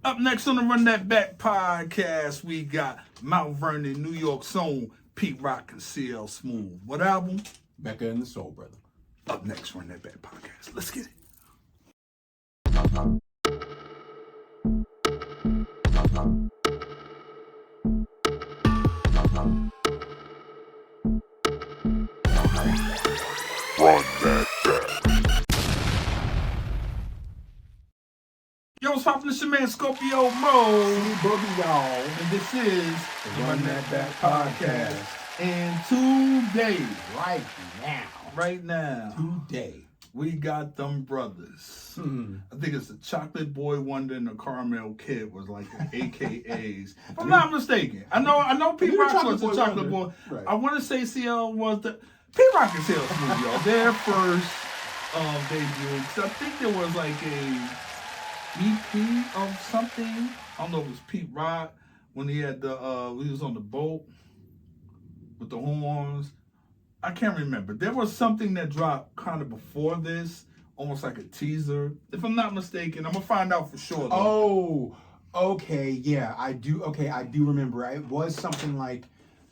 Up next on the Run That Back podcast, we got Mount Vernon, New York song, Pete Rock and CL Smooth. What album? Mecca and the Soul Brother. Up next, Run That Back podcast. Let's get it. Run that back. Yo, what's poppin'? This your man Scorpio Moe and C.Boogie, y'all. and this is The Run That Back podcast. And today, Right now. today, we got them brothers. Hmm. I think it's the Chocolate Boy Wonder and the Caramel Kid was like the AKAs. If I'm not mistaken. I know Pete Rock was the Chocolate Boy. Right. I want to say CL was the Pete Rock and CL Smooth, y'all. Their first debut. 'Cause I think there was like a EP of something. I don't know if it was Pete Rock when he had the he was on the boat with the horns. I can't remember. There was something that dropped kind of before this, almost like a teaser. If I'm not mistaken, I'm gonna find out for sure. Though. Oh, okay, yeah, I do. Okay, I do remember. It was something like,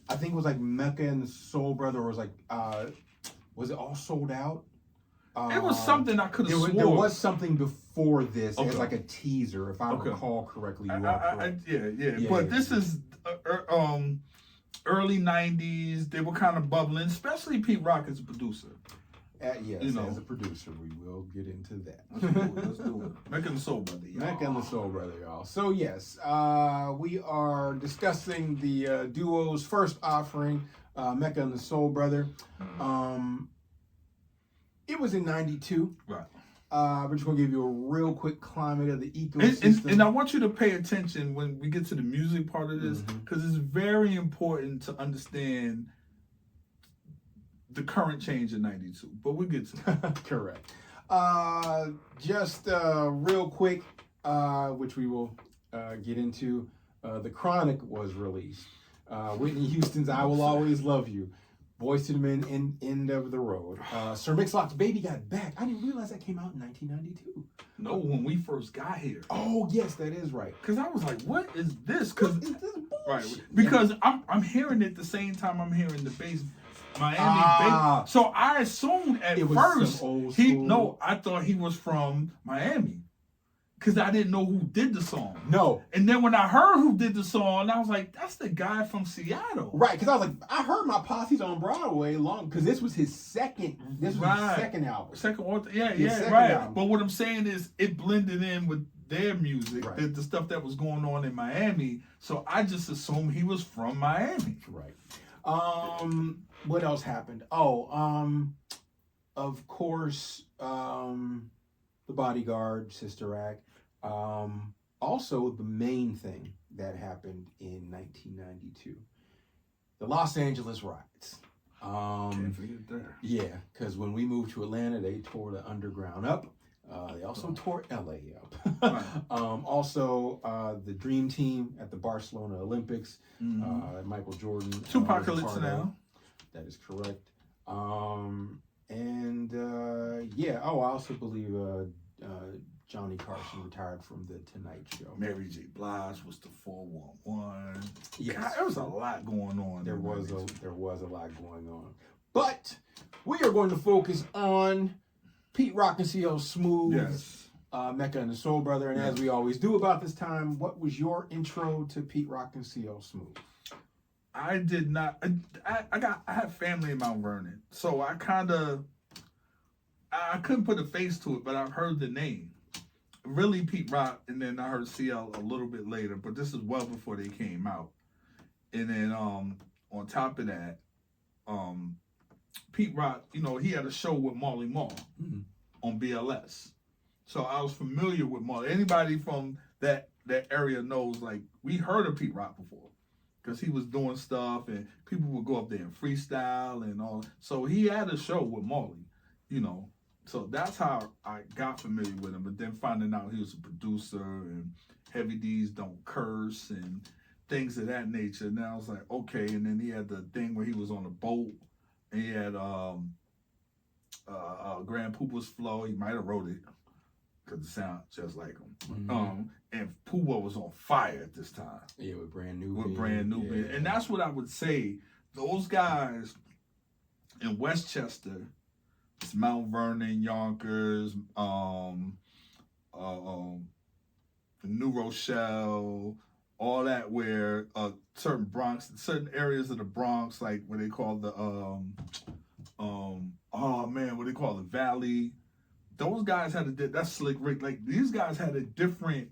I think it was like Mecca and the Soul Brother, or was like, was it all sold out? It was something I could have sworn. There was something before this Okay. as like a teaser, if I Okay. recall correctly. You are correct. Yeah. But this is early '90s. They were kind of bubbling, especially Pete Rock as a producer. Yes, you know. as a producer, we will get into that. Let's do it. Mecca and the Soul Brother, y'all. Mecca and the Soul Brother, y'all. So yes, we are discussing the duo's first offering, Mecca and the Soul Brother. It was in '92. Right. We're just gonna give you a real quick climate of the ecosystem. And I want you to pay attention when we get to the music part of this, because it's very important to understand the current change in '92. But we'll get to it. Correct. Just real quick, which we will get into. The Chronic was released. Whitney Houston's "I Will Always Love You." Boys to the Men, End of the Road. Sir Mix-a-Lot's "Baby Got Back." I didn't realize that came out in 1992. No, when we first got here. Oh yes, that is right. Because I was like, what is this? Because What is this bullshit? right, because I'm hearing it the same time I'm hearing the bass, Miami bass. So I assumed at It was first some old he school. I thought he was from Miami, because I didn't know who did the song. No, And then when I heard who did the song, I was like, that's the guy from Seattle. right? Because I was like, I heard my posse's on Broadway long because this was his second. This was his second album. Second author, His second right. album. But what I'm saying is, it blended in with their music, Right. the stuff that was going on in Miami. So I just assumed he was from Miami. Right. What else happened? Oh, of course, The Bodyguard, Sister Act. Also, the main thing that happened in 1992, the Los Angeles riots. Can't forget that. Yeah, because when we moved to Atlanta, they tore the underground up. They also tore LA up. Right. Also, the Dream Team at the Barcelona Olympics. Michael Jordan. Tupacalypse now. That is correct. Yeah. Oh, I also believe Johnny Carson retired from the Tonight Show. Mary J. Blige was the 411. Yes. God, there was a lot going on. There was a lot going on. But we are going to focus on Pete Rock and CL Smooth, Yes. Mecca and the Soul Brother. And Yes. as we always do about this time, what was your intro to Pete Rock and CL Smooth? I did not. I have family in Mount Vernon, so I couldn't put a face to it, but I've heard the name. Really, Pete Rock, and then I heard CL a little bit later, but this is well before they came out. And then on top of that, Pete Rock, he had a show with Marley Marl on BLS, so I was familiar with Marley. Anybody from that area knows, like, we heard of Pete Rock before, because he was doing stuff and people would go up there and freestyle and all. So he had a show with Marley, So that's how I got familiar with him. But then finding out he was a producer and Heavy D's Don't Curse and things of that nature. And then I was like, okay. And then he had the thing where he was on a boat and he had Grand Poopa's Flow. He might have wrote it. because it sounds just like him. And Pooh was on fire at this time. Yeah, with Brand New. Yeah. And that's what I would say. Those guys in Westchester, it's Mount Vernon, Yonkers, New Rochelle, all that, where certain areas of the Bronx, like what they call the what they call the Valley. Those guys had that's Slick Rick. Like these guys had a different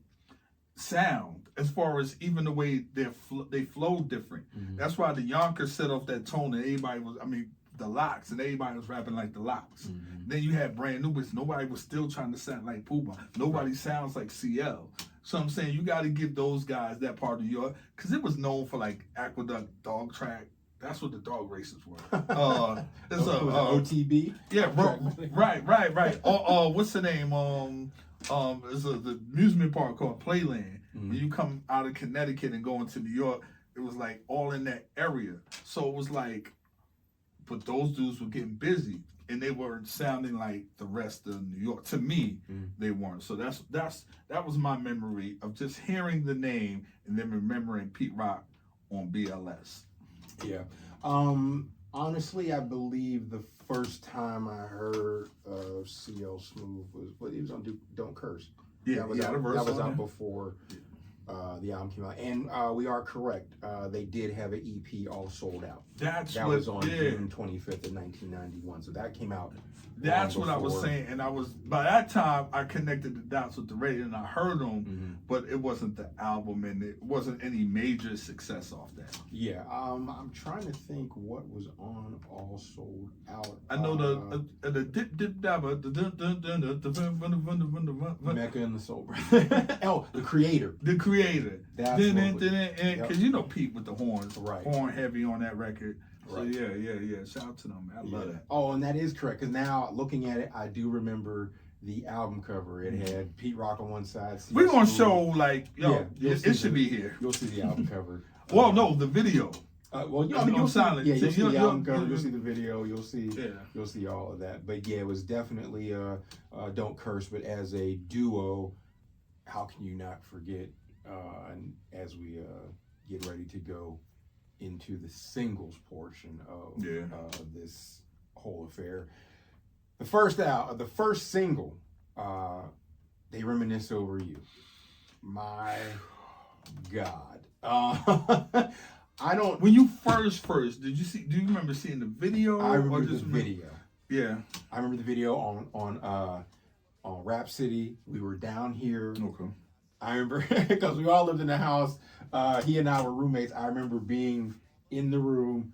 sound as far as even the way they flowed different. That's why the Yonkers set off that tone, and everybody was. I mean, the Locks, and everybody was rapping like the Locks. Then you had Brand New, but nobody was still trying to sound like Pooh. Nobody sounds like CL. So I'm saying you got to give those guys that part of your, because it was known for like Aqueduct, Dog Track. That's what the dog races were. It's OTB. Yeah, bro. Right. What's the name? It's the amusement park called Playland. When you come out of Connecticut and go into New York, it was like all in that area. So it was like, but those dudes were getting busy, and they weren't sounding like the rest of New York. To me, they weren't. So that was my memory of just hearing the name and then remembering Pete Rock on BLS. Yeah. Honestly, I believe the first time I heard of CL Smooth was he was on Don't Curse. Yeah, that was out before the album came out. And we are correct. They did have an EP all sold out. That was on June 25th of 1991. So that came out. That's what I was saying. And by that time, I connected the dots with the radio and I heard them, but it wasn't the album and it wasn't any major success off that. Yeah. I'm trying to think what was on All Sold Out. I know the dip dabba, the Mecca and the Soul Brother. Oh, the Creator. The Creator. That's because you know Pete with the horns, right? Horn heavy on that record. So right. yeah. Shout out to them. I love that. Oh, and that is correct. Because now looking at it, I do remember the album cover. It had Pete Rock on one side. We're gonna show like it should be here. You'll see the album cover. Well, no, the video. You'll silent. You'll see the album cover. You'll see the video. You'll see all of that. But yeah, it was definitely Don't Curse. But as a duo, how can you not forget? And as we get ready to go into the singles portion of this whole affair, the first single, They Reminisce Over You. My God. When you first, do you remember seeing the video? I remember the video. Yeah. I remember the video on Rap City. We were down here. Okay. I remember because we all lived in the house. He and I were roommates. I remember being in the room,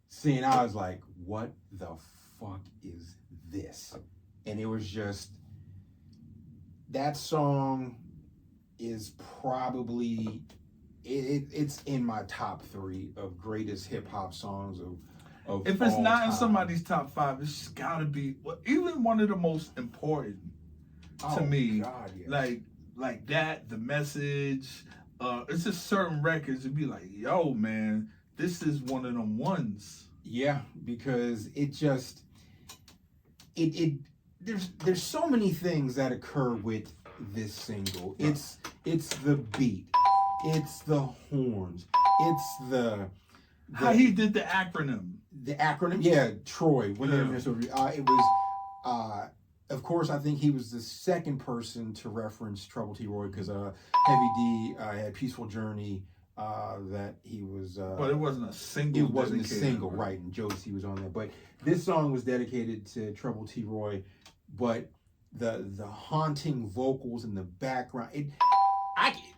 seeing. I was like, "What the fuck is this?" And it was just that song is probably it's in my top 3 of greatest hip hop songs of if it's all not time. In somebody's top 5, it's gotta be even one of the most important to me. God, yes. Like that, The Message. It's just certain records to be like, yo, man, this is one of them ones. Yeah, because it just there's so many things that occur with this single. It's the beat, it's the horns, it's the how he did the acronym. The acronym, yeah, Troy. When it was. Of course, I think he was the second person to reference Trouble T. Roy because Heavy D had Peaceful Journey that he was. But it wasn't a single. It wasn't a single, right? And Josie was on there. But this song was dedicated to Trouble T. Roy. But the haunting vocals in the background,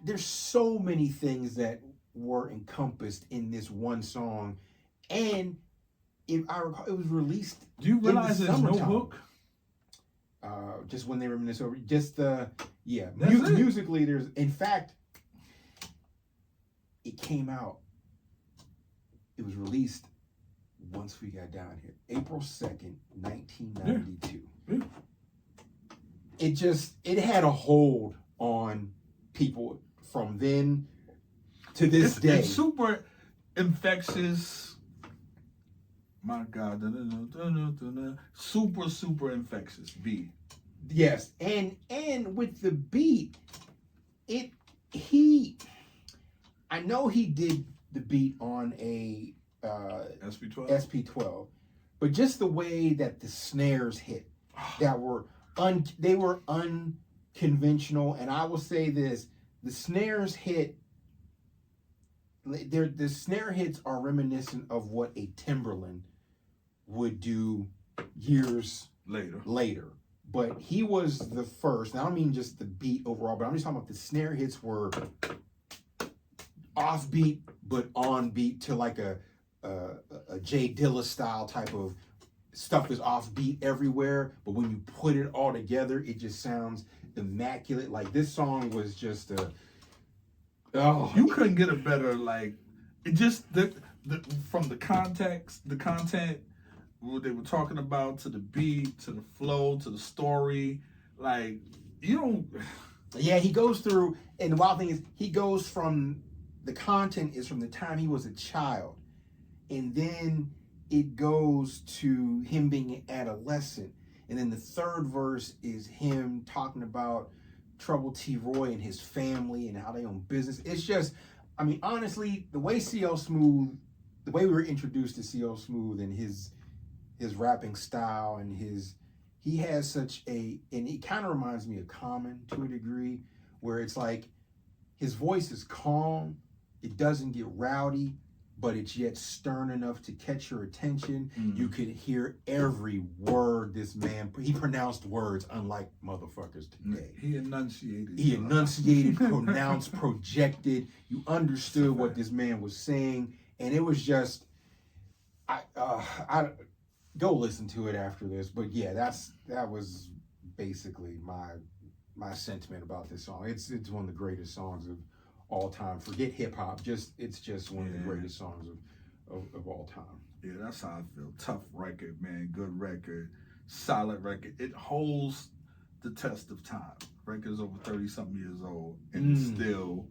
there's so many things that were encompassed in this one song, and if I recall, it was released. Do you realize there's no hook? Just When They Reminisce Over, just That's musically, there's, in fact, it came out, it was released once we got down here, April 2nd, 1992. Yeah. It had a hold on people from then to this day. It's super infectious. My God, super infectious beat. Yes, and with the beat, I know he did the beat on a SP12. SP12, but just the way that the snares hit, that were they were unconventional, and I will say this: the snares hit. The snare hits are reminiscent of what a Timberland would do years later. But he was the first. Now, I don't mean just the beat overall, but I'm just talking about the snare hits were offbeat but on beat to like a Jay Dilla style type of stuff is offbeat everywhere. But when you put it all together, it just sounds immaculate. Like this song was just you couldn't get a better, like, it just from the context, the content, what they were talking about, to the beat, to the flow, to the story, like, you don't. Yeah, he goes through, and the wild thing is, he goes from, the content is from the time he was a child, and then it goes to him being an adolescent, and then the third verse is him talking about Trouble T. Roy and his family and how they own business. It's just, I mean, honestly, the way CL Smooth, the way we were introduced to CL Smooth and his rapping style and he has such and it kind of reminds me of Common to a degree, where it's like his voice is calm, it doesn't get rowdy, but it's yet stern enough to catch your attention. Mm-hmm. You could hear every word this man, he pronounced words unlike motherfuckers today. He enunciated. Pronounced, projected. You understood what this man was saying, and it was just, I go listen to it after this. But yeah, that was basically my sentiment about this song. It's one of the greatest songs of all time. Forget hip hop. It's just one of the greatest songs of all time. Yeah, that's how I feel. Tough record, man. Good record. Solid record. It holds the test of time. Record's over 30-something years old, and it's still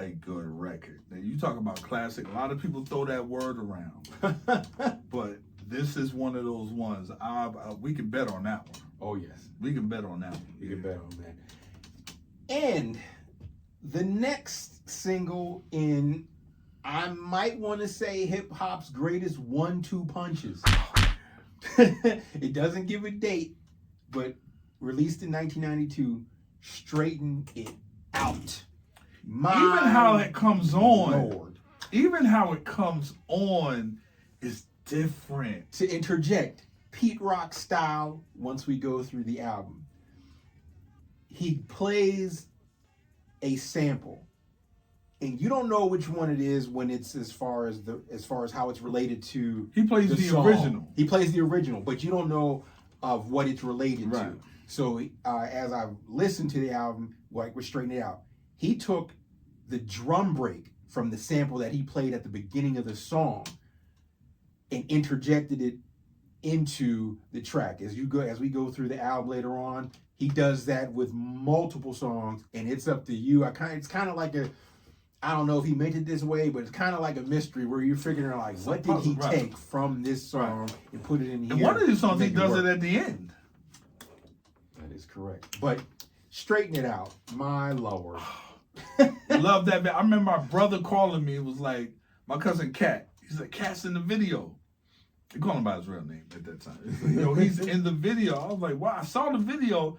a good record. Now, you talk about classic. A lot of people throw that word around. But this is one of those ones. We can bet on that one. Oh, yes. We can bet on that one. We can bet on that. And the next single in, I might want to say, hip-hop's greatest 1-2 punches. It doesn't give a date, but released in 1992, Straighten It Out. Even how it comes on is different. To interject, Pete Rock style, once we go through the album, he plays a sample, and you don't know which one it is when it's as far as how it's related to. He plays the original. He plays the original, but you don't know of what it's related to. So as I listened to the album, like we're straightening it out, he took the drum break from the sample that he played at the beginning of the song and interjected it into the track. As we go through the album later on, he does that with multiple songs, and it's up to you. It's kind of like I don't know if he meant it this way, but it's kind of like a mystery where you're figuring like, what did he take from this song and put it in here? And one of these songs, he does it at the end. That is correct. But Straighten It Out, my lord. Love that, man. I remember my brother calling me. It was like, my cousin Cat. He's like, Cat's in the video. They call him by his real name at that time. Like, he's in the video. I was like, wow, I saw the video.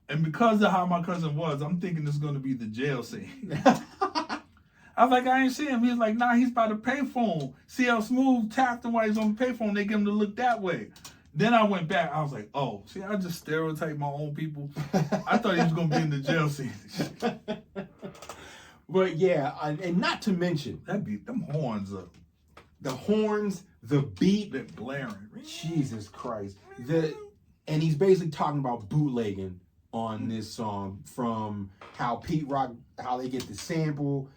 And because of how my cousin was, I'm thinking it's going to be the jail scene. I was like, I ain't see him. He was like, nah, he's by the payphone. CL Smooth tapped him while he's on the payphone. They get him to look that way. Then I went back. I was like, oh, see, I just stereotyped my own people. I thought he was going to be in the jail scene. But yeah, and not to mention. That beat, them horns up. The horns, the beat. They're blaring. Jesus Christ. And he's basically talking about bootlegging on this song, from how Pete Rock, how they get the sample,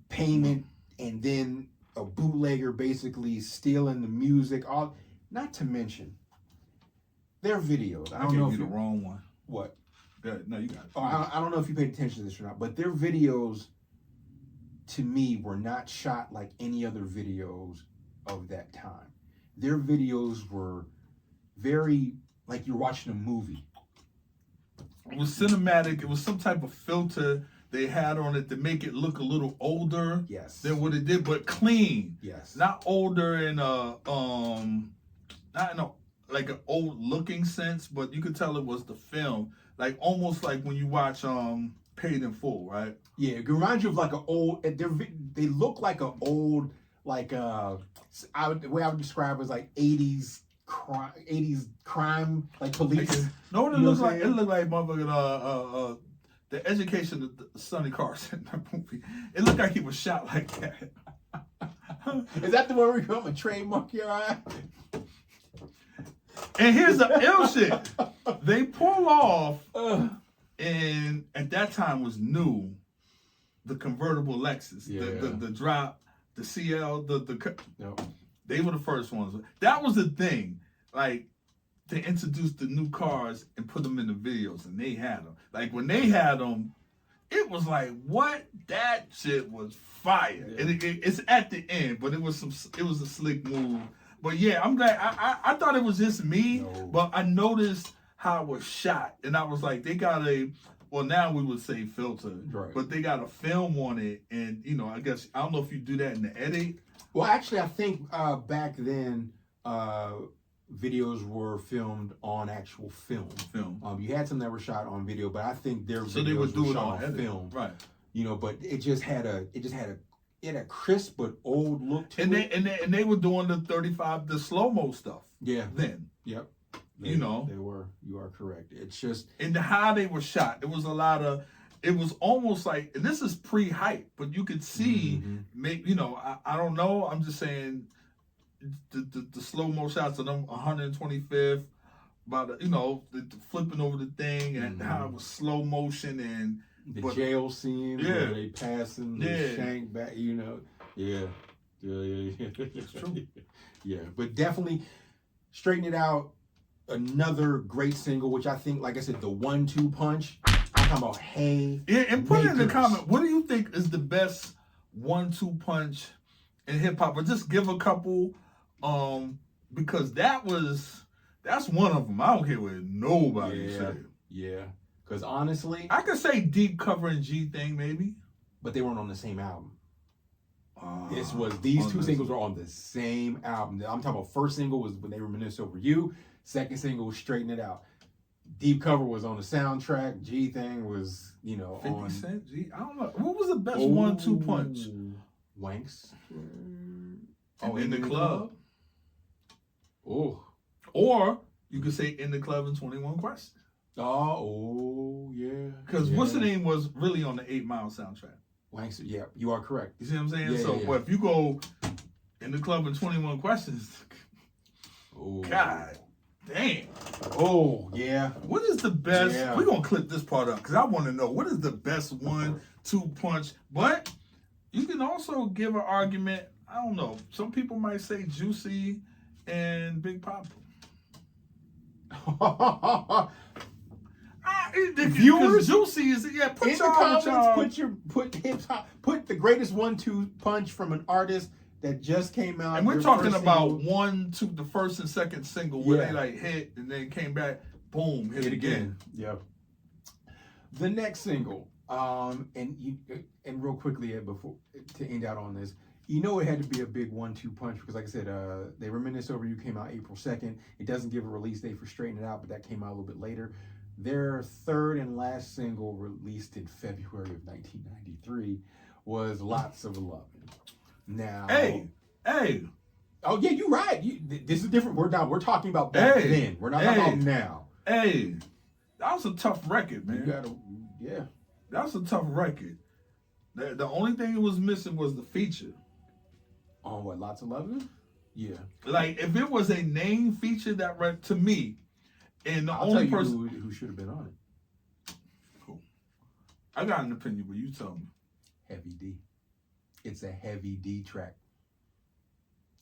payment, and then a bootlegger basically stealing the music. All, not to mention their videos. I don't know if you the wrong one. What? Good. No, you got it. Oh, I don't know if you paid attention to this or not, but their videos, to me, were not shot like any other videos of that time. Their videos were very like you're watching a movie. It was cinematic. It was some type of filter they had on it to make it look a little older than what it did, but clean. Yes. Not older in not in a like an old looking sense, but you could tell it was the film. Like almost like when you watch Paid in Full, right? Yeah, it reminds you of like an old. They look like an old, like the way I would describe it is like 80s crime, like police. No, what it looks like? It looked like motherfucking the education of Sonny Carson in that movie. It looked like he was shot like that. Is that the one where you come and trademark your eye? And here's the ill shit. They pull off, and at that time was new, the convertible Lexus, the drop, the CL, they were the first ones. That was the thing. Like, they introduced the new cars and put them in the videos, and they had them. Like, when they had them, it was like, what? That shit was fire. Yeah. And it's at the end, but it was a slick move. But yeah, I'm glad. I thought it was just me, but I noticed how it was shot, and I was like, they got now we would say filter, right? But they got a film on it, and I guess I don't know if you do that in the edit. Well, actually, I think back then, videos were filmed on actual film. You had some that were shot on video, but I think their videos were shot on film, right? But it had a crisp but old look to it. And they were doing the 35, the slow-mo stuff. Yeah. Then. Yep. They were. You are correct. It's just. And how they were shot, it was a lot of. It was almost like, and this is pre-hype, but you could see, I don't know. I'm just saying, the slow-mo shots of them 125th, about the flipping over the thing, and how it was slow motion and. The jail scene where they passing the shank back, Yeah. It's true. Yeah, but definitely Straighten It Out, another great single, which I think, like I said, the 1-2 punch. I'm talking about Hey. Yeah, and put it in the comment, what do you think is the best 1-2 punch in hip hop? Or just give a couple, because that's one of them. I don't care what nobody said. Yeah. Because honestly, I could say Deep Cover and G Thing maybe, but they weren't on the same album. These two singles were on the same album. I'm talking about first single was When They Reminisce Over You. Second single was Straighten It Out. Deep Cover was on the soundtrack. G Thing was 50 on. Cent. I don't know. What was the best 1-2 punch? Wanks. In the Club. Oh. Or you could say In the Club and 21 Questions. Yeah. Because What's the Name was really on the 8 Mile soundtrack. Wanks, yeah, you are correct. You see what I'm saying? Yeah, But if you go In the Club and 21 Questions, God damn. Oh, yeah. What is the best? Yeah. We're going to clip this part up because I want to know what is the best 1-2 punch. But you can also give an argument. I don't know. Some people might say Juicy and Big Papa. Viewers, Juicy is put in the comments. Put the greatest 1-2 punch from an artist that just came out. And we're talking about 1-2, the first and second single where they like hit and then came back, boom, hit again. Yep. The next single, and real quickly before to end out on this, it had to be a big 1-2 punch because, like I said, They Reminisce Over You came out April 2nd. It doesn't give a release date for Straighten It Out, but that came out a little bit later. Their third and last single, released in February of 1993, was Lots of Lovin'. Now, hey. Oh yeah, you're right. This is different. We're talking about back then. We're not talking about now. Hey, that was a tough record, man. That was a tough record. The only thing it was missing was the feature. On what, Lots of Lovin'? Yeah. Like, if it was a name feature that to me, and the only person who should have been on it. Cool. I got an opinion, but you tell me. Heavy D. It's a Heavy D track.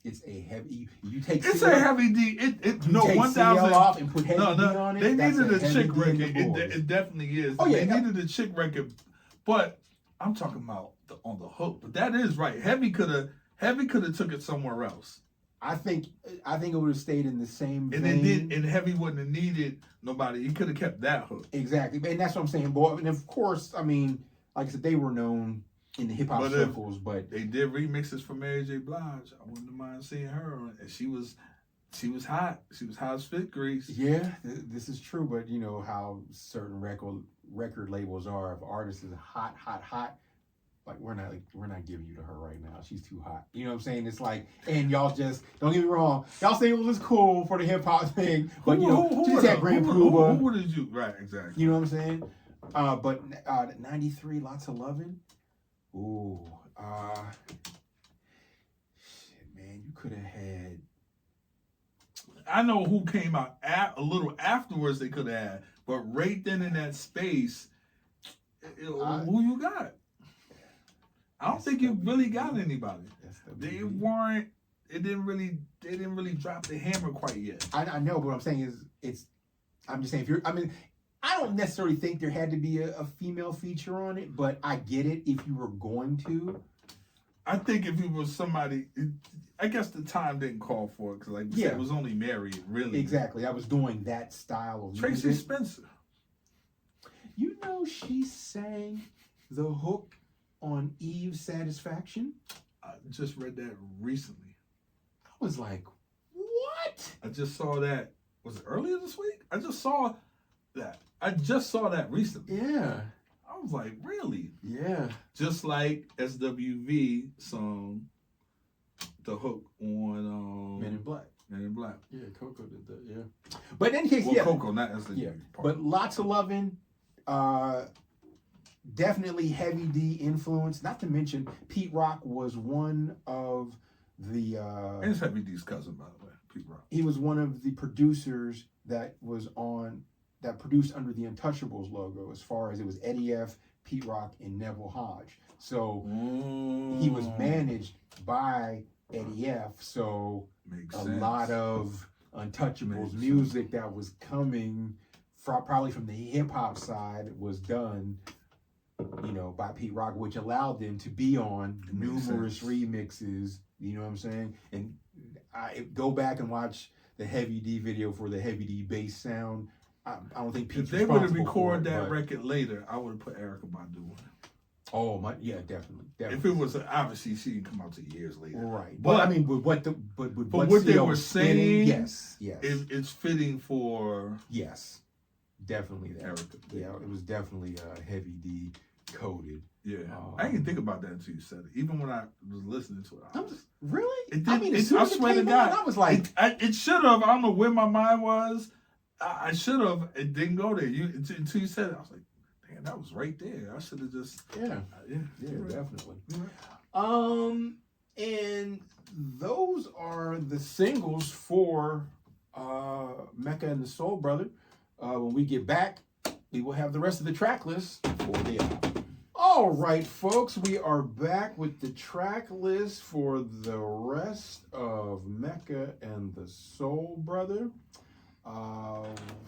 It's a heavy. You take. It's a Heavy D. It no 1,000 off and put Heavy D on it. They needed a chick record. It definitely is. Oh yeah. They needed a chick record, but I'm talking about on the hook. But that is right. Heavy could have took it somewhere else. I think it would have stayed in the same And vein. it did, and Heavy wouldn't have needed nobody. He could have kept that hook. Exactly, and that's what I'm saying, boy. And of course, I mean, like I said, they were known in the hip hop circles, but they did remixes for Mary J. Blige. I wouldn't mind seeing her on it. And she was hot. She was hot as fit grease. Yeah, this is true. But you know how certain record labels are. If artist is hot, like we're not giving you to her right now. She's too hot. You know what I'm saying? It's like, and y'all just don't get me wrong. Y'all say it was cool for the hip hop thing, but she just had Grand Puba. Who did you? Right, exactly. You know what I'm saying? But 93, lots of loving. Ooh, shit, man, you could have had. I know who came out a little afterwards. They could have had, but right then in that space, who you got? I don't think you really got anybody. They weren't. They didn't really drop the hammer quite yet. I know, but what I'm saying is, I'm just saying I don't necessarily think there had to be a female feature on it, but I get it if you were going to. I think if it was somebody, I guess the time didn't call for it because, like you said, it was only Mary, really. Exactly, I was doing that style of Tracy music. Spencer. You know, she sang the hook on Eve's Satisfaction. I just read that recently. I was like, what? I just saw that. Was it earlier this week? I just saw that recently. Yeah. I was like, really? Yeah. Just like SWV sung the hook on Men in Black. Men in Black. Yeah, Coco did that, yeah. But in any case, Coco, not SWV. Yeah. But lots of loving. Definitely Heavy D influence. Not to mention, Pete Rock was one of the... and it's Heavy D's cousin, by the way, Pete Rock. He was one of the producers that produced under the Untouchables logo, as far as it was Eddie F., Pete Rock, and Neville Hodge. So he was managed by Eddie F., so lot of Untouchables music that was coming probably from the hip-hop side was done, by Pete Rock, which allowed them to be on numerous remixes, you know what I'm saying? And I go back and watch the Heavy D video for the Heavy D bass sound. I don't think Pete's If they would have recorded that record later, I would have put Erykah Badu on it. Oh my, yeah, definitely. If it was obviously she didn't come out till years later, right? But I mean, with what they were saying, yes, it's fitting for definitely that. Erykah. Yeah, it was definitely Heavy D coded. Yeah, I didn't think about that until you said it. Even when I was listening to it, really? I swear to God, I was like, it should have. I don't know where my mind was. I should have. It didn't go there. Until you said it, I was like, damn, that was right there. I should have just. Yeah, right. Definitely. Right. And those are the singles for Mecca and the Soul Brother. When we get back, we will have the rest of the track list for the album. All right, folks, we are back with the track list for the rest of Mecca and the Soul Brother.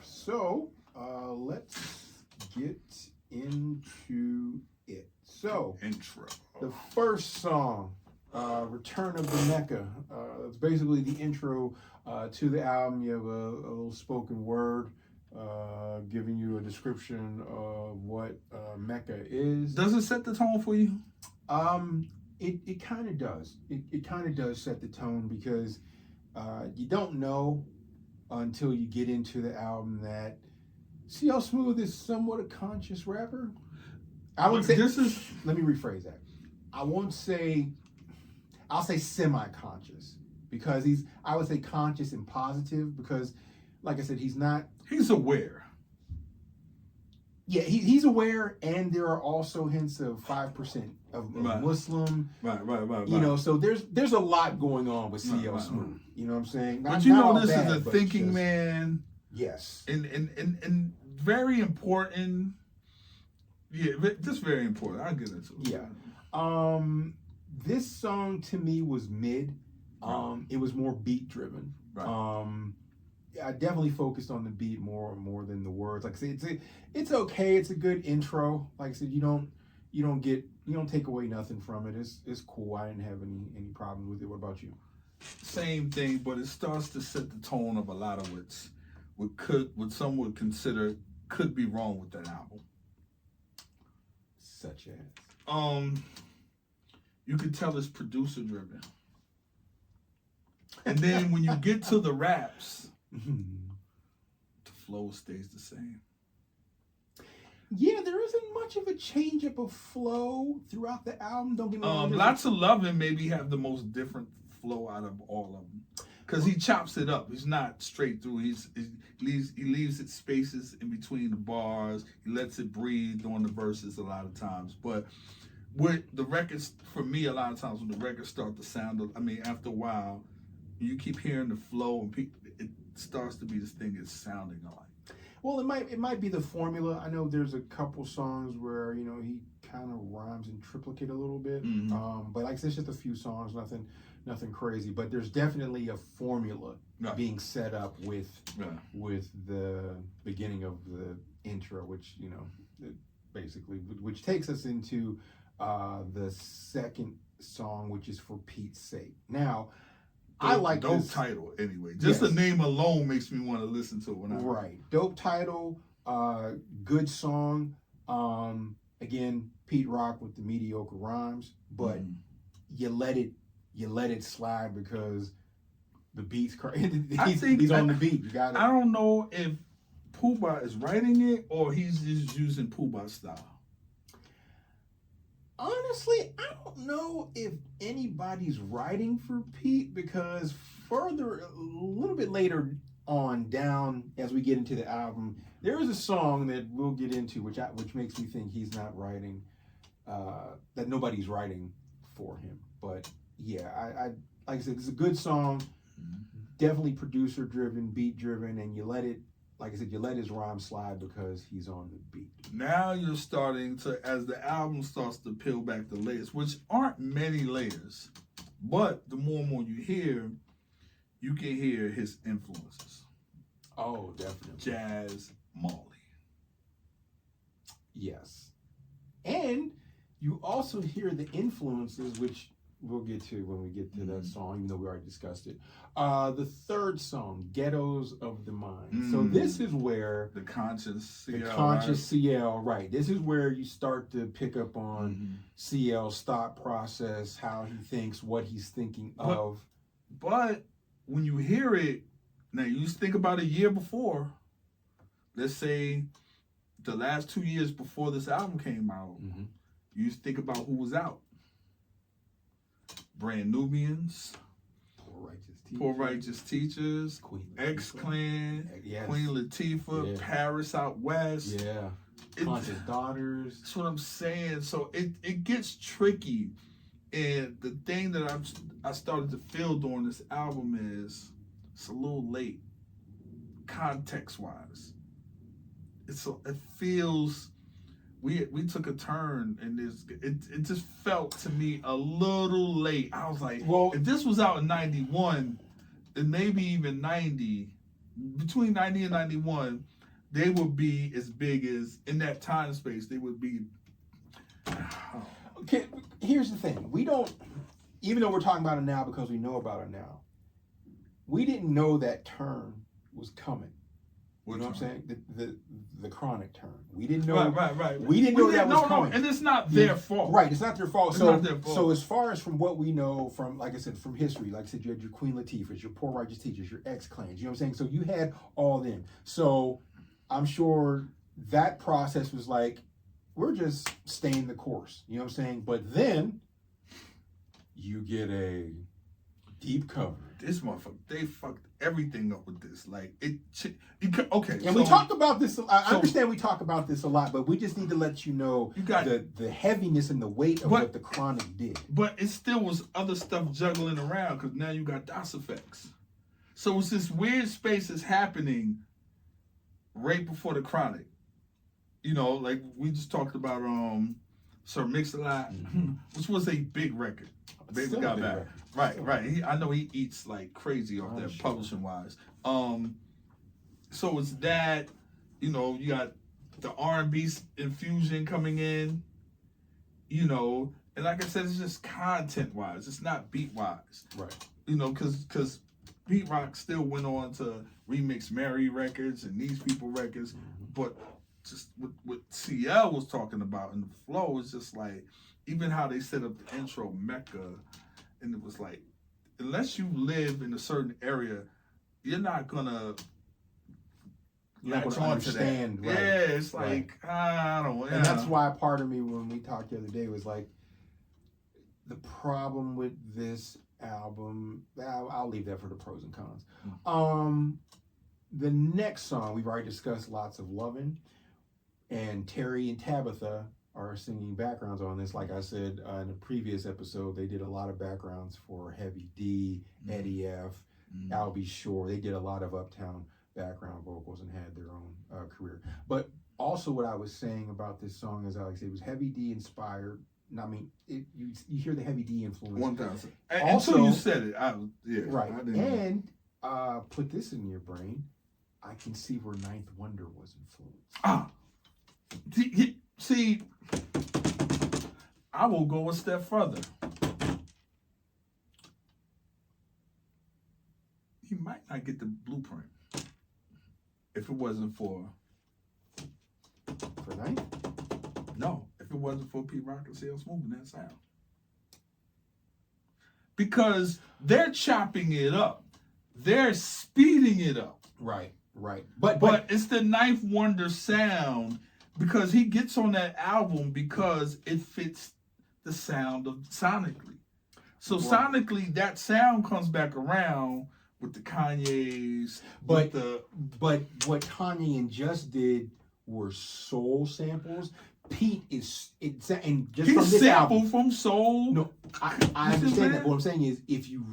So let's get into it. So, intro. The first song, Return of the Mecca. It's basically the intro to the album. You have a little spoken word giving you a description of what Mecca is. Does it set the tone for you? It kind of does. It kind of does set the tone because you don't know until you get into the album that CL Smooth is somewhat a conscious rapper. I would say let me rephrase that. I'll say semi-conscious because I would say conscious and positive because, like I said, he's aware. Yeah, he's aware, and there are also hints of 5% of Muslim. Right. You know, so there's a lot going on with CL Smooth. You know what I'm saying? But this is a thinking man. Yes. And very important. Yeah, just very important. I'll get into it. Yeah. This song to me was mid. It was more beat driven. Right. I definitely focused on the beat more than the words. Like I said, it's okay. It's a good intro. Like I said, you don't take away nothing from it. It's cool. I didn't have any problems with it. What about you? same thing, but it starts to set the tone of a lot of what some would consider could be wrong with that album. Such as? You could tell it's producer driven. And then when you get to the raps, the flow stays the same. Yeah, there isn't much of a change up of flow throughout the album. Don't get me wrong. Lots of Lovin' maybe have the most different flow out of all of them. Because he chops it up. He's not straight through. He leaves it spaces in between the bars. He lets it breathe during the verses a lot of times. But with the records, for me, a lot of times when the records start to sound, after a while, you keep hearing the flow and it starts to be this thing it's sounding like. Well, it might be the formula. I know there's a couple songs where, you know, he kind of rhymes in triplicate a little bit. Mm-hmm. But like I said, it's just a few songs, nothing crazy. But there's definitely a formula being set up with the beginning of the intro, which, you know, which takes us into the second song, which is For Pete's Sake. Now, I like dope this title anyway. Just the name alone makes me want to listen to it. Dope title, good song. Again, Pete Rock with the mediocre rhymes, but you let it slide because the beat's crazy. He's on the beat. You got it. I don't know if Pooh is writing it or he's just using Pooh style. Honestly, I don't know if anybody's writing for Pete because a little bit later on down as we get into the album, there is a song that we'll get into which makes me think he's not writing, that nobody's writing for him. But yeah, I like I said, it's a good song, definitely producer driven, beat driven, and you let his rhyme slide because he's on the beat. Now you're starting to, as the album starts to peel back the layers, which aren't many layers, but the more and more you hear, you can hear his influences. Oh, definitely. Jazz, Molly. Yes. And you also hear the influences, which we'll get to when we get to that song, even though we already discussed it. The third song, Ghettos of the Mind. So this is where the conscious CL, right. This is where you start to pick up on CL's thought process, how he thinks, what he's thinking of. But when you hear it, now you think about a year before, let's say the last 2 years before this album came out, you think about who was out. Brand Nubians, Poor Righteous Teachers, X-Clan, Queen Latifah, Paris Out West. Conscious Daughters. That's what I'm saying. So it gets tricky. And the thing that I started to feel during this album is it's a little late, context-wise. It feels... We took a turn and it just felt to me a little late. I was like, well, if this was out in 91, and maybe even 90, between 90 and 91, they would be as big as, in that time space, they would be. Okay, here's the thing. We don't, even though we're talking about it now because we know about it now, we didn't know that turn was coming. You know what I'm saying? The chronic turn. We didn't know. Right. We didn't know that was coming. And it's not their fault. Right, it's not their fault. It's not their fault. So as far as from what we know from, like I said, from history, like I said, you had your Queen Latifahs, your Poor Righteous Teachers, your X-Clans. You know what I'm saying? So you had all them. So I'm sure that process was like, we're just staying the course. You know what I'm saying? But then you get a deep cover. This motherfucker, they fucked everything up with this. Like, okay. And we talk about this, I understand we talk about this a lot, but we just need to let you know the heaviness and the weight of what the Chronic did. But it still was other stuff juggling around, because now you got DOS effects. So it's this weird space that's happening right before the Chronic. You know, like we just talked about Sir Mix-a-Lot, which was a big record. Baby Got Back. Right. I know he eats like crazy off that publishing wise. So it's that, you know, you got the R&B infusion coming in, you know, and like I said, it's just content wise. It's not beat wise. Right. you know, because Pete Rock still went on to remix Mary records and These People records, but just what CL was talking about in the flow is just like, even how they set up the intro, Mecca, and it was like, unless you live in a certain area, you're not gonna latch on to that. Right. Yeah, it's like, I don't know. And that's why part of me, when we talked the other day, was like, the problem with this album, I'll leave that for the pros and cons. The next song, we've already discussed lots of Lovin', and Terry and Tabitha are singing backgrounds on this. Like I said in a previous episode, they did a lot of backgrounds for Heavy D, Eddie F, Albie Shore. They did a lot of Uptown background vocals and had their own career. But also what I was saying about this song is, Alex, it was Heavy D inspired. I mean, you hear the Heavy D influence. 1,000. Also, until you said it, right. I didn't And put this in your brain. I can see where Ninth Wonder was Ah, influenced. see, I will go a step further. He might not get the blueprint if it wasn't for Ninth? No, if it wasn't for Pete Rock and CL Smooth in that sound. Because they're chopping it up. They're speeding it up. Right. But it's the Ninth Wonder sound, because he gets on that album because it fits the sound of sonically. So sonically, that sound comes back around with the Kanye's. But what Kanye and Just did were soul samples. Pete and just from this album from soul. No, I understand that. But what I'm saying is, if you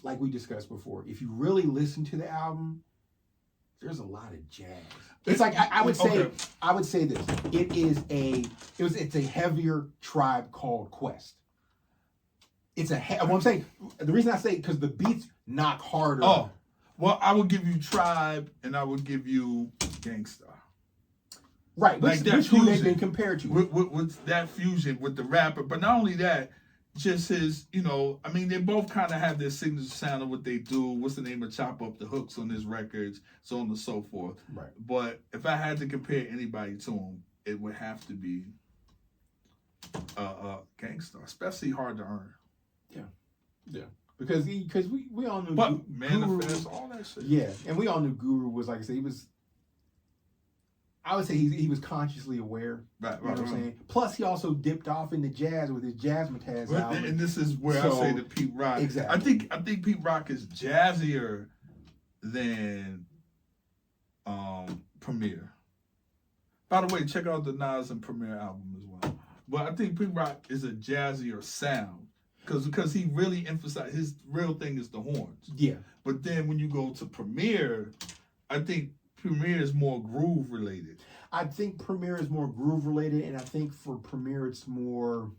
like we discussed before, if you really listen to the album, there's a lot of jazz. It's like I would say this. It's a heavier Tribe Called Quest. What I'm saying, the reason I say it, because the beats knock harder. Oh, well, I would give you Tribe and I would give you Gangsta. Right, like that which fusion, who they've been compared to. With that fusion with the rapper. But not only that, just his, I mean, they both kind of have their signature sound of what they do. What's the name of Chop Up the Hooks on his records, so on and so forth. Right. But if I had to compare anybody to him, it would have to be Gangsta, especially Hard to Earn. Yeah. Because we all knew. But Manifest, all that shit. Yeah, and we all knew Guru was, like I said, I would say he was consciously aware. Right, you know what I'm saying? Plus, he also dipped off into jazz with his Jazzmatazz album. And this is where I say that Pete Rock. Exactly. I think Pete Rock is jazzier than Premier. By the way, check out the Nas and Premier album as well. But I think Pete Rock is a jazzier sound because he really emphasized his real thing is the horns. Yeah. But then when you go to Premier, I think Premier is more groove related. I think Premier is more groove related, and I think for Premier it's more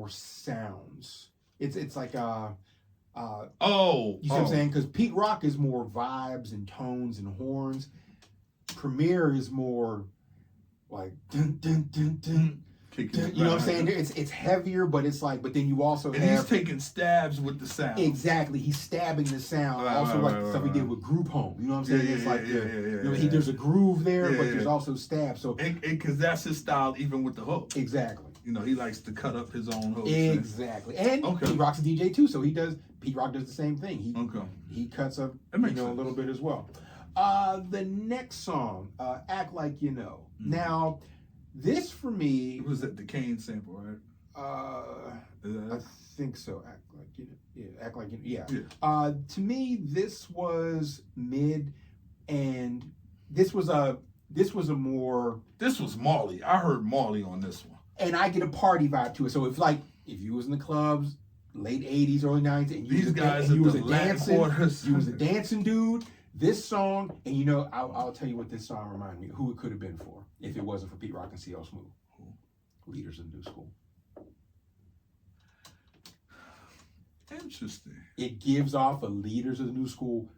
sounds. It's like you see what I'm saying? Because Pete Rock is more vibes and tones and horns. Premier is more like dun, dun, dun, dun. You know what I'm saying? It's heavier, but it's like, but then you also he's taking stabs with the sound. Exactly, he's stabbing the sound. The stuff he did with Group Home. You know what I'm saying? There's a groove there, but there's also stabs. So because that's his style, even with the hook. Exactly. He likes to cut up his own hooks. Exactly. And Pete Rock's a DJ too, so Pete Rock does the same thing. He cuts up a little bit as well. The next song, Act Like You Know. Mm-hmm. Now, this for me was that the Kane sample, right? I think so. Act Like You Know. Yeah, Act Like You Know. Yeah. To me, this was mid, and this was Marley. I heard Marley on this one. And I get a party vibe to it. So if you was in the clubs, late 80s, early 90s, and you was a dancing dude, this song, and I'll tell you what this song reminded me, who it could have been for, if it wasn't for Pete Rock and CL Smooth. Leaders of the New School. Interesting. It gives off a Leaders of the New School,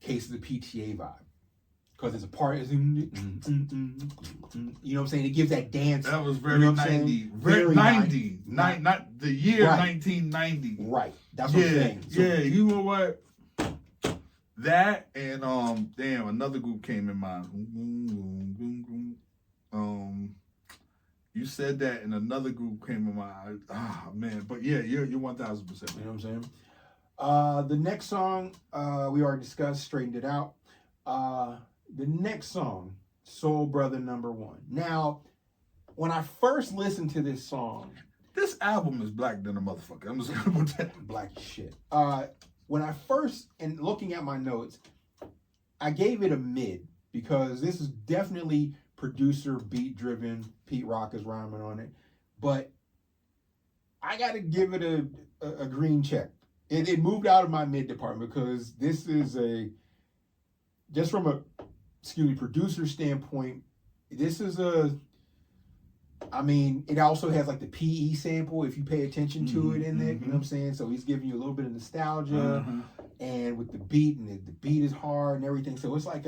Case of the PTA vibe. because it's a part. It's, you know what I'm saying? It gives that dance. That was very you know 90. Very 90. Not the year right. 1990. Right. That's what I'm saying. So, yeah, you know what? That and damn, another group came in mind. You said that and another group came in mind. Ah man, but yeah, you're 1000%. You know what I'm saying? The next song we already discussed, straightened it out. The next song, Soul Brother Number 1. Now, when I first listened to this song, this album is black than a motherfucker. I'm just gonna put that. Black as shit. When I first, and looking at my notes, I gave it a mid because this is definitely producer beat driven. Pete Rock is rhyming on it, but I got to give it a green check. It moved out of my mid department because this is just from a producer standpoint. This is it also has like the PE sample if you pay attention to it in there. You know what I'm saying? So he's giving you a little bit of nostalgia, and with the beat, and the beat is hard and everything. So it's like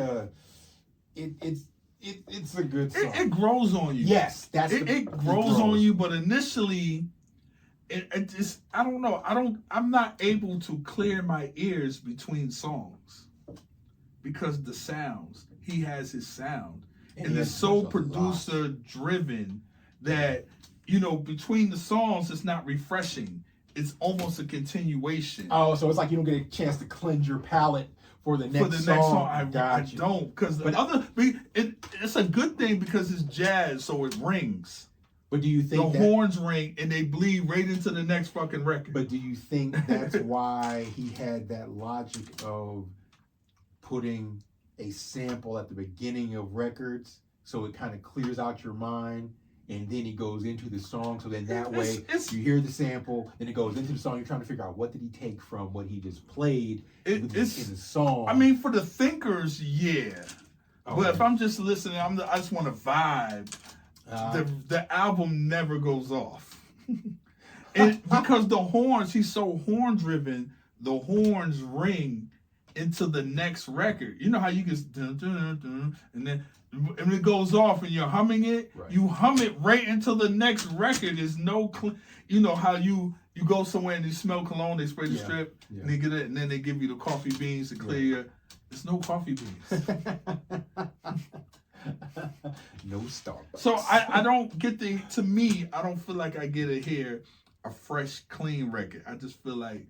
it's a good song. It grows on you. Yes, it grows on you, but initially, it just I don't know. I'm not able to clear my ears between songs because the sounds. He has his sound, and it's so producer driven that between the songs it's not refreshing. It's almost a continuation. Oh, so it's like you don't get a chance to cleanse your palate for the next song. I don't, because it's a good thing because it's jazz, so it rings. But do you think the horns ring and they bleed right into the next fucking record? But do you think that's why he had that logic of putting a sample at the beginning of records so it kind of clears out your mind? And then he goes into the song, so then that way you hear the sample, then it goes into the song. You're trying to figure out what did he take from what he just played in the song. I mean, for the thinkers, yeah. Okay. But if I'm just listening, I just want to vibe. The album never goes off. Because the horns, he's so horn driven, the horns ring into the next record. You know how you can dun, dun, dun, dun, and then and it goes off and you're humming it. Right. You hum it right until the next record. There's no, you know how you go somewhere and you smell cologne, they spray the strip, and they get it, and then they give you the coffee beans to clear your. There's no coffee beans. No Starbucks. So I don't get to me, I don't feel like I get to hear a fresh, clean record. I just feel like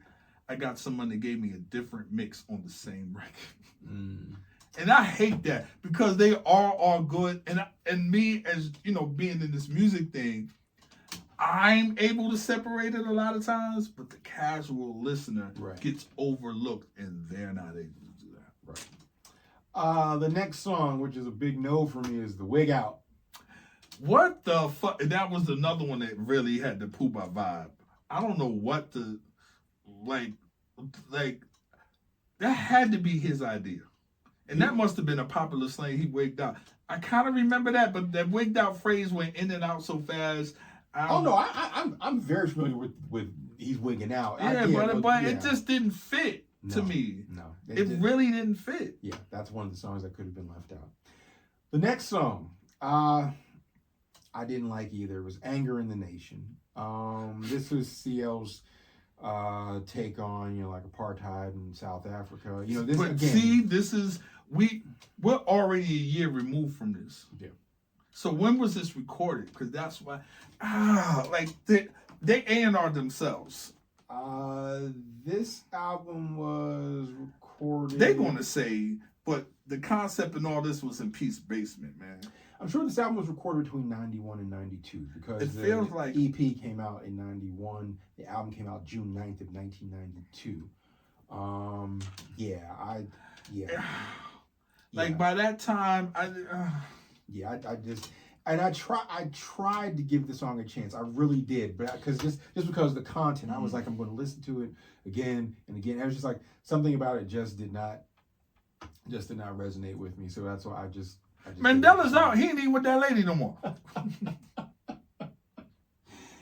I got someone that gave me a different mix on the same record. And I hate that because they are all good. And me, as being in this music thing, I'm able to separate it a lot of times, but the casual listener gets overlooked and they're not able to do that. Right. The next song, which is a big no for me, is The Wig Out. What the fuck? That was another one that really had the Pooh-Bah vibe. I don't know what the, like, that had to be his idea. And that must have been a popular slang, he wigged out. I kind of remember that, but that wigged out phrase went in and out so fast. I'm very familiar with he's wigging out. Yeah, but it just didn't fit to me. No. It really didn't fit. Yeah, that's one of the songs that could have been left out. The next song, I didn't like either. It was Anger in the Nation. This was CL's take on, like apartheid in South Africa. We're already a year removed from this. Yeah. So when was this recorded? Because that's why, they A&R themselves. This album was recorded. They're going to say, but the concept and all this was in Pete's basement, man. I'm sure this album was recorded between 91 and 92 because it feels like EP came out in 91. The album came out June 9th of 1992. By that time, I tried to give the song a chance. I really did, but just because of the content, I was like, I'm going to listen to it again and again. I was just like, something about it just did not resonate with me. So that's why I just Mandela's out. He ain't even with that lady no more.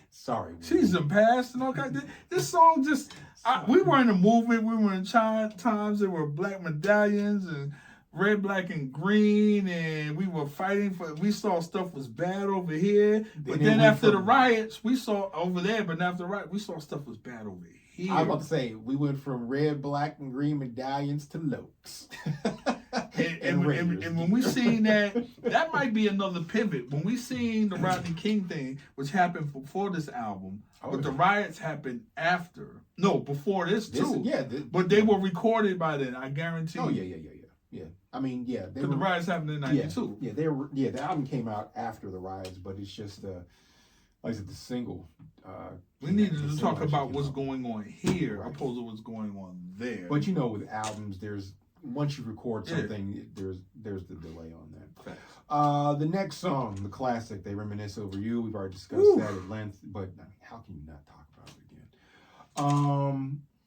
Sorry, she's in past and all kinds. This song just. We were in a movement. We were in times. There were black medallions and red, black, and green, and we were fighting for. We saw stuff was bad over here, but then after the riots, we saw over there. But after the riot, we saw stuff was bad over here. I was about to say we went from red, black, and green medallions to Lokes. And when we seen that might be another pivot. When we seen the Rodney King thing, which happened before this album, but the riots happened after. No, before this too. But they were recorded by then. I guarantee. Oh yeah. I mean, yeah. Because the riots happened in '92. Yeah, the album came out after the riots, but it's just like I said, the single. We needed to talk about what's going on here, opposed to what's going on there. But with albums, there's once you record something, there's the delay on that. The next song, the classic, "They Reminisce Over You." We've already discussed that at length, but how can you not talk about it again?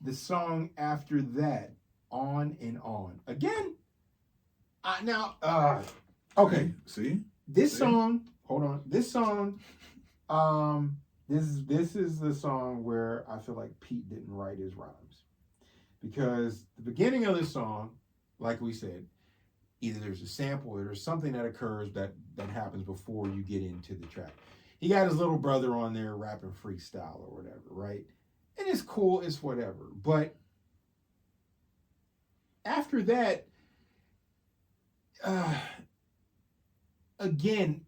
The song after that, "On and On." Again, okay. See? This song, hold on. This song, this is the song where I feel like Pete didn't write his rhymes. Because the beginning of the song, like we said, either there's a sample or there's something that occurs that happens before you get into the track. He got his little brother on there rapping freestyle or whatever, right? And it's cool, it's whatever. But after that, again,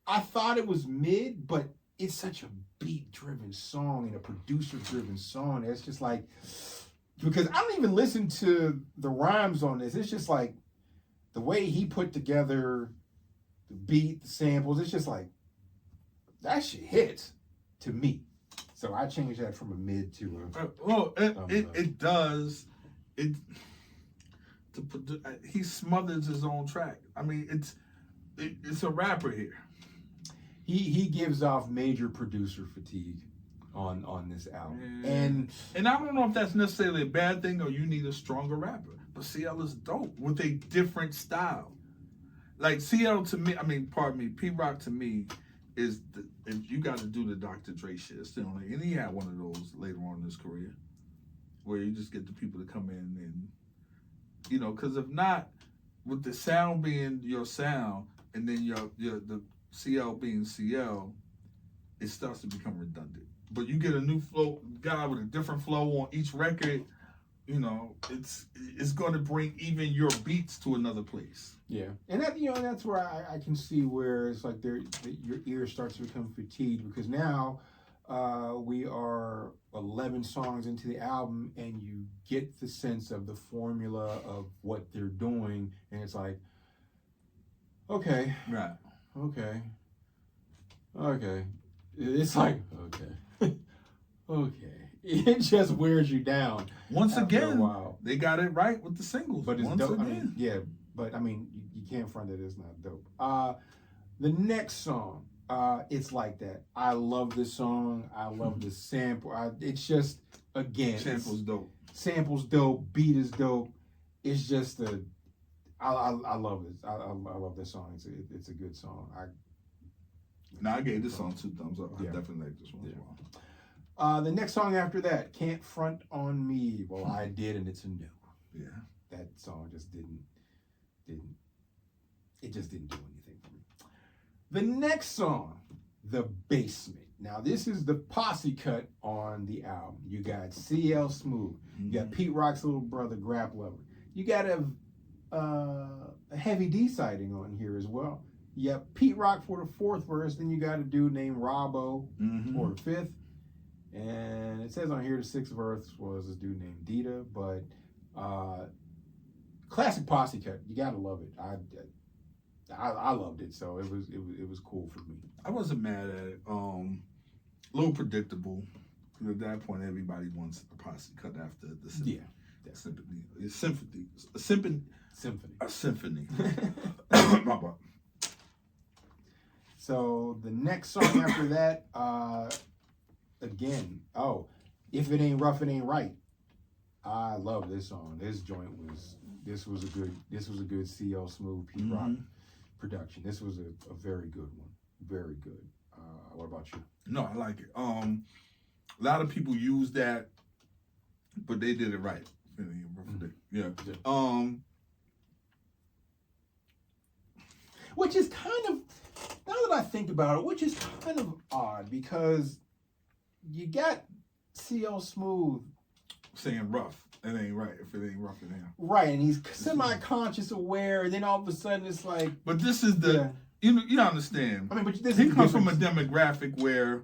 I thought it was mid, but it's such a beat-driven song and a producer-driven song. It's just like, because I don't even listen to the rhymes on this. It's just like the way he put together the beat, the samples. It's just like, that shit hits to me. So I changed that from a mid to a... it does. He smothers his own track. I mean, it's a rapper here. He gives off major producer fatigue on this album. And I don't know if that's necessarily a bad thing or you need a stronger rapper. But CL is dope with a different style. Like CL to me, P Rock to me is if you got to do the Dr. Dre shit. It's the only, and he had one of those later on in his career where you just get the people to come in and because if not, with the sound being your sound and then the CL being CL, it starts to become redundant. But you get a new flow guy with a different flow on each record, it's going to bring even your beats to another place. Yeah, and that that's where I can see where it's like your ear starts to become fatigued because now we are 11 songs into the album and you get the sense of the formula of what they're doing, and it's like, okay, right. Okay. It's like, okay. It just wears you down. Once again, they got it right with the singles. But it's once dope. Again. You can't front that it's not dope. The next song, It's Like That. I love this song. I love the sample. It's just, again. Sample's dope. Sample's dope. Beat is dope. It's just I love this. I love this song. It's a good song. I gave this song 2 thumbs up. I definitely like this one as well. The next song after that, Can't Front on Me. Well, I did, and it's a no. Yeah. That song just didn't do anything for me. The next song, The Basement. Now, this is the posse cut on the album. You got CL Smooth. You got Pete Rock's little brother, Grap Lover. You got a Heavy D sighting on here as well. You got Pete Rock for the 4th verse. Then you got a dude named Robbo for the 5th. And it says on here the 6th verse was this dude named Dita. But classic posse cut. You gotta love it. I loved it, so it was cool for me. I wasn't mad at it. A little predictable. Because at that point, everybody wants a posse cut after the symphony. A symphony. My bad. So the next song after that, again, If It Ain't Rough, It Ain't Right. I love this song. This joint was a good CL Smooth Pete Rock production. This was a very good one. Very good. What about you? No, I like it. A lot of people use that, but they did it right. Yeah. Which is kind of, now that I think about it, which is kind of odd because you got CL Smooth saying rough. It ain't right if it ain't rough in him. Right, and he's semi-conscious aware, and then all of a sudden it's like. But this is the you understand. I mean, but this he comes from a demographic where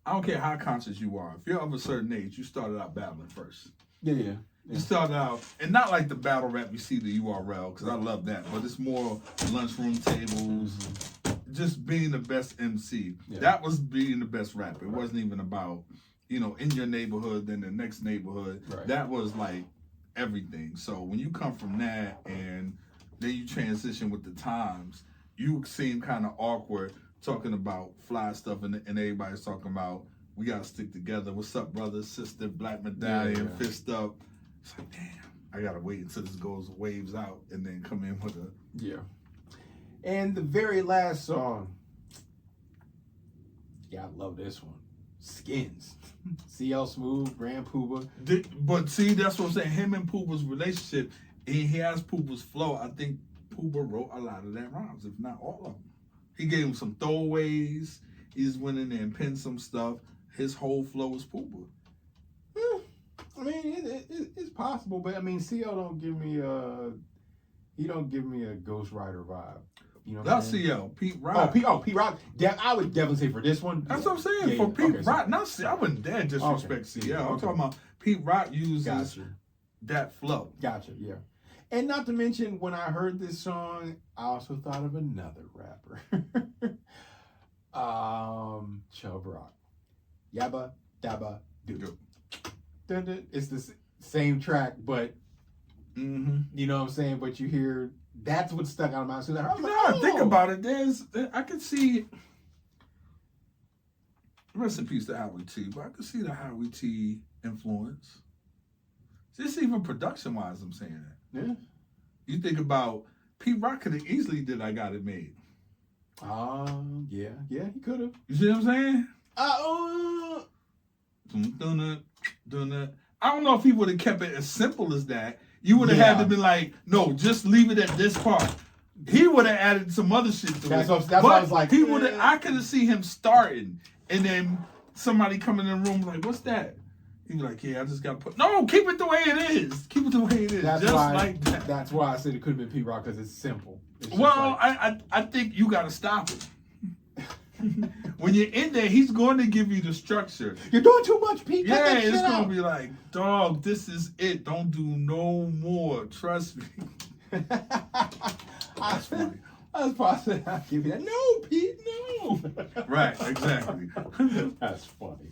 I don't care how conscious you are. If you're of a certain age, you started out battling first. Yeah. You started out, and not like the battle rap you see the URL, because I love that, but it's more lunchroom tables, just being the best MC. Yeah. That was being the best rapper. It wasn't even about, in your neighborhood, then the next neighborhood. Right. That was like everything. So when you come from that and then you transition with the times, you seem kind of awkward talking about fly stuff and everybody's talking about, we got to stick together. What's up, brother, sister, black medallion, fist up. It's like, damn, I got to wait until this waves out and then come in with a... Yeah. And the very last song, I love this one. Skins. CL Smooth, Grand Pooba. But see, that's what I'm saying. Him and Pooba's relationship, he has Pooba's flow. I think Pooba wrote a lot of that rhymes, if not all of them. He gave him some throwaways. He just went in there and pinned some stuff. His whole flow is Pooba. I mean, it's possible, but I mean, CL don't give me a Ghost Rider vibe. That's CL, Pete Rock. Pete Rock. I would definitely say for this one. That's what I'm saying. For Pete Rock, not CL. I wouldn't dare disrespect CL. I'm talking about Pete Rock uses that flow. Gotcha, yeah. And not to mention, when I heard this song, I also thought of another rapper. Chubb Rock. Yabba Dabba Doo. It's the same track, but you know what I'm saying? But you hear, that's what stuck out of my mind. Think about it. I could see, rest in peace to Howie T, but I could see the Howie T influence. Just even production-wise, I'm saying that. Yeah. You think about, Pete Rock could have easily did I Got It Made. Yeah, he could have. You see what I'm saying? I don't know if he would have kept it as simple as that. You would have had to be like, no, just leave it at this part. He would have added some other shit to it. That's what I was like. He would have. I could have seen him starting, and then somebody coming in the room like, "What's that?" He'd be like, "Yeah, I just got to put." No, keep it the way it is. Keep it the way it is. Like that. That's why I said it could have been Pete Rock, because it's simple. I think you got to stop it. When you're in there, he's going to give you the structure. You're doing too much, Pete. Yeah, it's going to be like, dog, this is it. Don't do no more. Trust me. That's funny. I was possibly I'll give you that. No, Pete, no. Right, exactly. That's funny.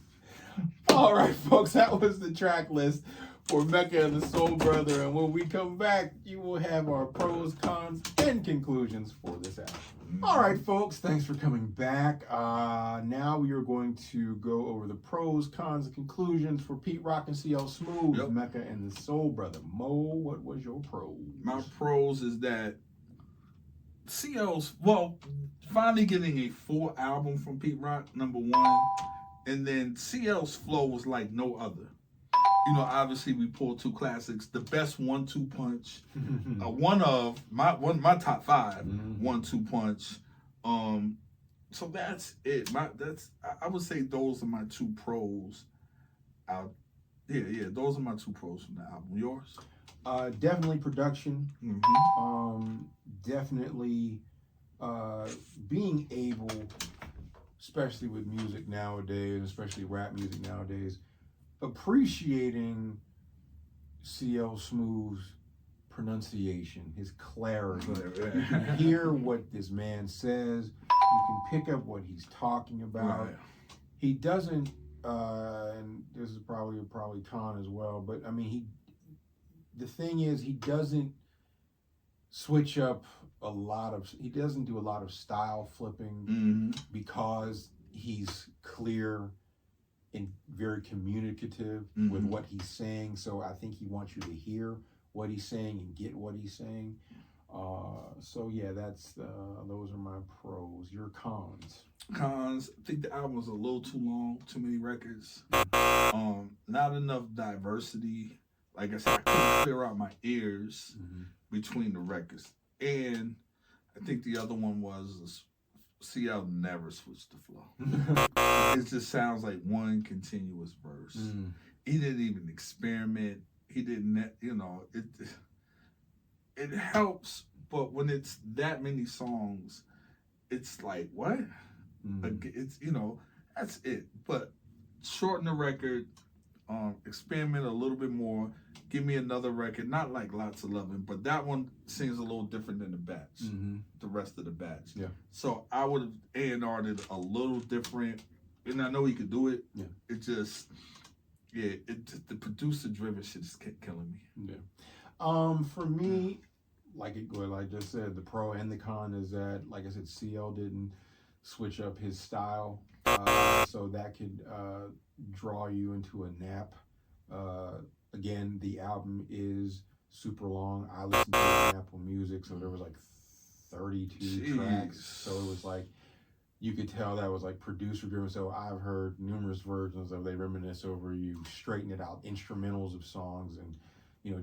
All right, folks, that was the track list for Mecca and the Soul Brother. And when we come back, you will have our pros, cons, and conclusions for this album. All right, folks, thanks for coming back. Now we are going to go over the pros, cons, and conclusions for Pete Rock and CL Smooth, Mecca and the Soul Brother. Mo, what was your pros? My pros is that CL's, finally getting a full album from Pete Rock, number one. And then CL's flow was like no other. Obviously we pulled two classics. The best 1-2 punch. One of my top 5 1-2 punch. So that's it. I would say those are my two pros. Those are my two pros from the album. Yours? Definitely production. Definitely being able, especially with music nowadays, especially rap music nowadays, appreciating CL Smooth's pronunciation, his clarity. You can hear what this man says. You can pick up what he's talking about. Right. He doesn't, and this is probably con as well, but I mean, the thing is, he doesn't switch up he doesn't do a lot of style flipping because he's clear and very communicative with what he's saying. So I think he wants you to hear what he's saying and get what he's saying. So yeah, those are my pros. Your cons. Cons, I think the album was a little too long, too many records. Not enough diversity. Like I said, I couldn't clear out my ears between the records. And I think the other one was CL never switched the flow. It just sounds like one continuous verse. He didn't even experiment. He didn't, it helps, but when it's that many songs, it's like, what? It's, that's it. But shorten the record, experiment a little bit more, give me another record, not like Lots of Lovin', but that one seems a little different than the batch, the rest of the batch. Yeah. So I would have A&R'd it a little different, and I know he could do it. Yeah. It just, the producer-driven shit is killing me. Yeah. For me, like I just said, the pro and the con is that, like I said, CL didn't switch up his style, so that could draw you into a nap. Again, the album is super long. I listened to it on Apple Music, so there was like 32 tracks. So it was like, you could tell that was like producer driven. So I've heard numerous versions of They Reminisce Over You, straighten it out, instrumentals of songs, and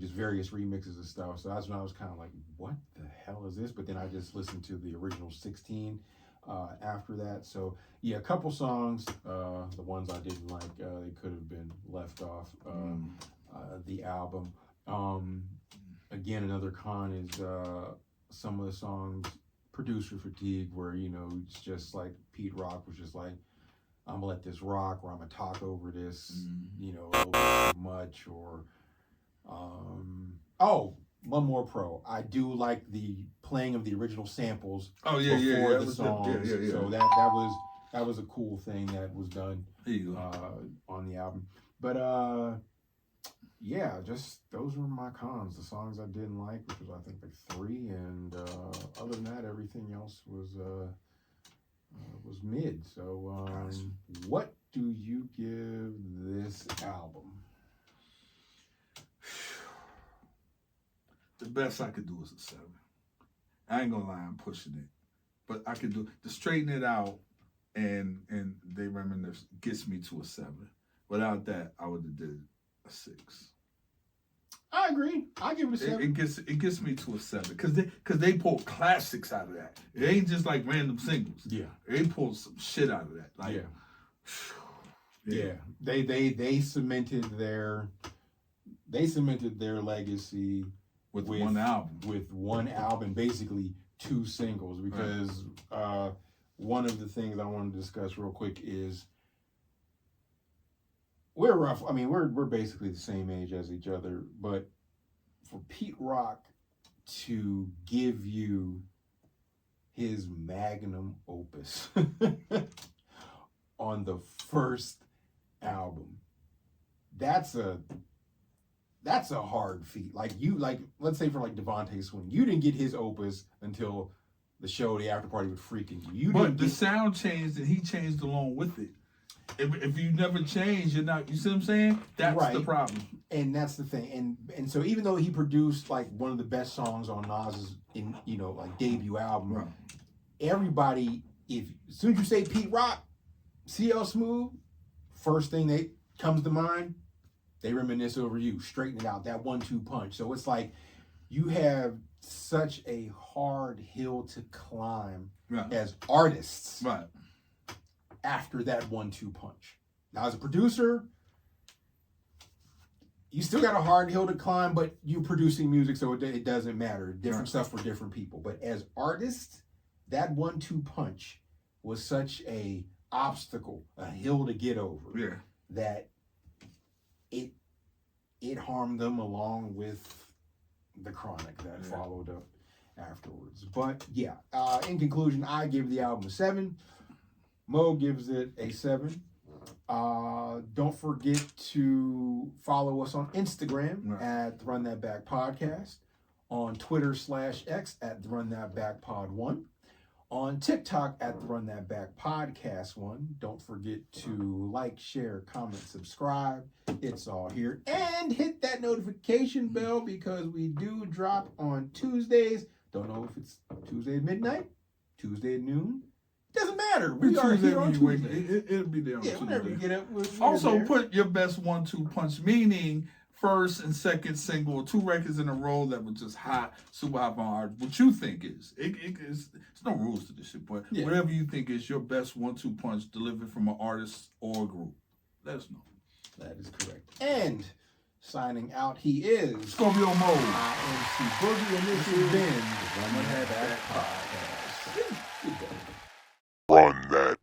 just various remixes of stuff. So that's when I was kind of like, what the hell is this? But then I just listened to the original 16 after that. So yeah, a couple songs, the ones I didn't like, they could have been left off the album. Again, another con is some of the songs, producer fatigue, where it's just like Pete Rock was just like, I'm gonna let this rock, or I'm gonna talk over this, a little bit too much, or one more pro. I do like the playing of the original samples before the songs. Yeah. So that was a cool thing that was done on the album. But just those were my cons. The songs I didn't like, which was I think like 3, and other than that, everything else was mid. So what do you give this album? The best I could do is a 7. I ain't gonna lie, I'm pushing it, but I could do to straighten it out, and They Reminisce gets me to a 7. Without that, I would have did a 6. I agree. I give it a 7. It gets me to a 7 because they pulled classics out of that. It ain't just like random singles. Yeah, they pulled some shit out of that. Like, yeah. They cemented their legacy with one album. With one album, basically 2 singles. Because one of the things I want to discuss real quick is we're rough. I mean, we're basically the same age as each other, but for Pete Rock to give you his magnum opus on the first album, that's a hard feat. Like let's say for like Devontae Swing, you didn't get his opus until the show, the after party with Freaking You. But the sound changed and he changed along with it. If you never change, you're not. You see what I'm saying? That's the problem. And that's the thing. And so even though he produced like one of the best songs on Nas's debut album, everybody, as soon as you say Pete Rock, CL Smooth, first thing that comes to mind, They Reminisce Over You, straighten it out, that 1-2 punch. So it's like you have such a hard hill to climb as artists. Right. After that 1-2 punch. Now, as a producer, you still got a hard hill to climb, but you're producing music, so it doesn't matter. Different stuff for different people. But as artists, that 1-2 punch was such a obstacle, a hill to get over, that it harmed them along with the chronic that followed up afterwards. But in conclusion, I give the album a 7. Mo gives it a 7. Don't forget to follow us on Instagram at the Run That Back Podcast, on Twitter /X at the Run That Back Pod 1, on TikTok at the Run That Back Podcast 1. Don't forget to like, share, comment, subscribe. It's all here. And hit that notification bell because we do drop on Tuesdays. Don't know if it's Tuesday at midnight, Tuesday at noon. Doesn't matter. We are here on Tuesday. It'll be there on Tuesday. Whenever you get up. Also, put your best 1-2 punch, meaning first and second single, 2 records in a row that were just hot, super hot on art. What you think is? There's no rules to this shit, but whatever you think is your best 1-2 punch delivered from an artist or a group, let us know. That is correct. And signing out, he is Scorpio Moe. I am C.Boogie, and this has been the One Had That Podcast. Podcast. Run that